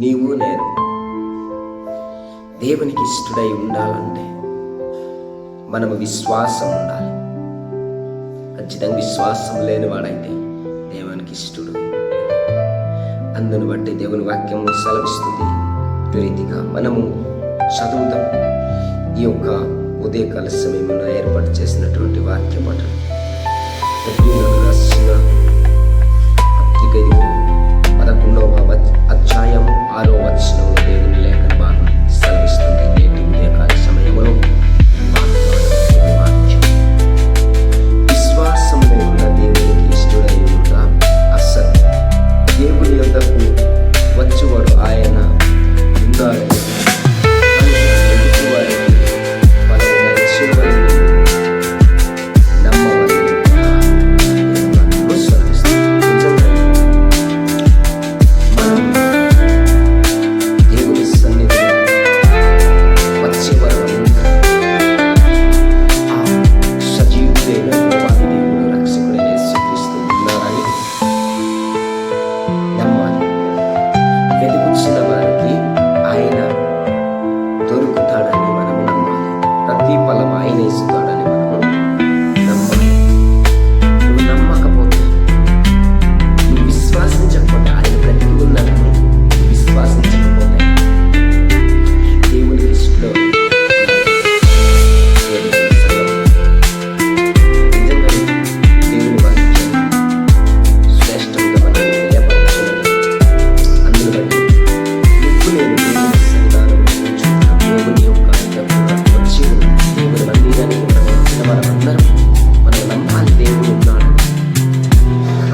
నీవు నేను దేవునికి ఇష్టడై ఉండాలంటే మనము విశ్వాసం ఉండాలి. ఖచ్చితంగా విశ్వాసం లేనివాడైతే దేవునికి ఇష్టడు. అందును బట్టి దేవుని వాక్యం సెలవిస్తుంది. రీతిగా మనము చదువుతాం. ఈ యొక్క ఉదయకాల సమయంలో ఏర్పాటు చేసినటువంటి వాక్య పఠనం రాసిన పత్రిక 11వ అధ్యాయం 6వ వచనంలో దేవుని లేఖన భాగం సెలవిస్తుంది. నేటి ఉదయకాల సమయంలో విశ్వాసంలో ఉన్న దేవునికి ఇష్టడై ఉందా? అసలు దేవుని యొద్దకు వచ్చేవాడు ఆయన ఉన్నాడని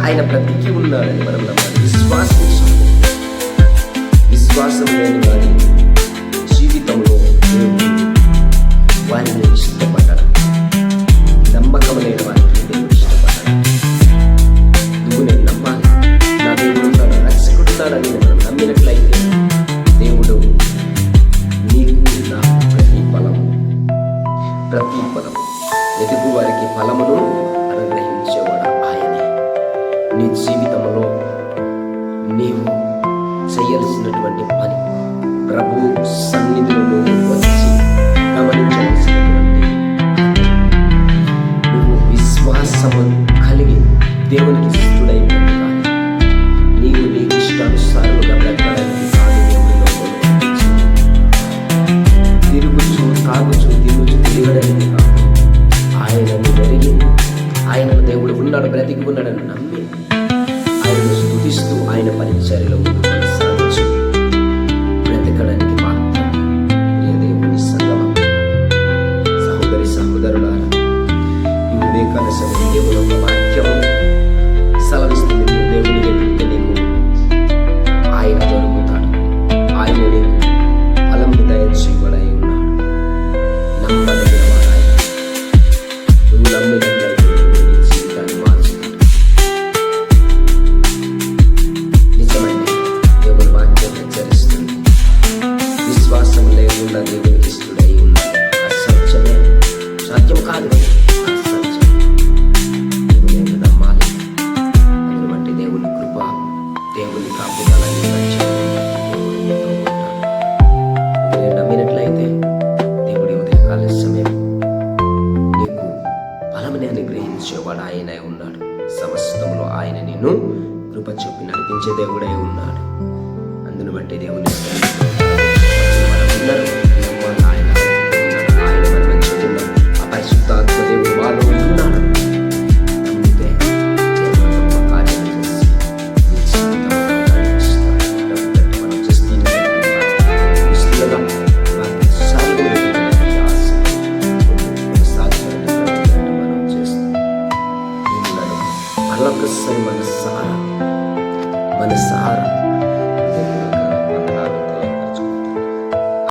ఆయన బ్రతికి ఉన్నాడని మనం నమ్మాలి. విశ్వాసం లేని వారి జీవితంలో వారిని ఇష్టపడ్డాడు. నమ్మకం లేని వారికి దేవుడు ఇష్టపడ్డాడు. నువ్వు నేను నమ్మాలి. నా దేవుడు ఉన్నాడు, రక్షకుడున్నాడని మనం నమ్మినట్లయితే దేవుడు నీకు నాకు ప్రతి ఫలము వెతుకు వారికి ఫలమును అనుగ్రహించేవాడు ఆయనే. నీ జీవితంలో నీవు చేయాల్సినటువంటి పని ప్రభు సన్నిధిలో వచ్చి గమనించవలసినటువంటి నువ్వు విశ్వాసము కలిగి దేవునికి ఇష్టడై బ్రతకాలి. నీవు నీకు ఇష్టానుసారముగా బ్రతకడానికి కాదు. తిరుగుచు తాగుచు తిరుగుచు తిరగడానికి కాదు. ఆయనను జరిగి ఆయనను దేవుడు ఉన్నాడు, బ్రతికి ఉన్నాడని నమ్మి ఆయనను స్తుతిస్తూ ఆయన పరిచర్యలో కొనసాగించు బ్రతకడానికి మాత్రం. ప్రియ దేవుని సంగమా, సహోదరి సహోదరులారా, ఈ ఉదయకాల సమయం దేవుని ఒక వాక్యము సెలవిస్తుంది. దేవుని వెతుకుతే నీకు ఆయన దొరుకుతాడు. ఆయన నీకు ఫలం దయచేయబడై ఉన్నాడు. నమ్మదగిన వాడు ఆయన. నువ్వు నమ్మినట్లయితే నీ జీవితాన్ని మార్చుతాడు. నిజమైన దేవుని వాక్యం హెచ్చరిస్తుంది. విశ్వాసం లేకుండా దేవునికి ఇష్టడై ఉన్నాడు. అసత్యమే, సత్యం కాదు, అసత్యం. దేవుని నమ్మాలి. అందుని బట్టి దేవుని కృప, దేవుని కాపుదలని నమ్మినట్లయితే దేవుడి ఉదయకాల సమయం నీకు ఫలముని అనుగ్రహించేవాడు ఆయనే ఉన్నాడు. సమస్తంలో ఆయన నిన్ను కృప చూపి నడిపించే దేవుడై ఉన్నాడు. అందును బట్టి దేవుని ఆయన మన మంచిగా అపరిశుద్ధాత్మ దేవుడు వాడు ఉన్నాడు. నమ్మితే దేవుడు గొప్ప కార్యం చేసి నీ జీవితంలో నడిపిస్తాడు. మనం చేస్తే మనసారా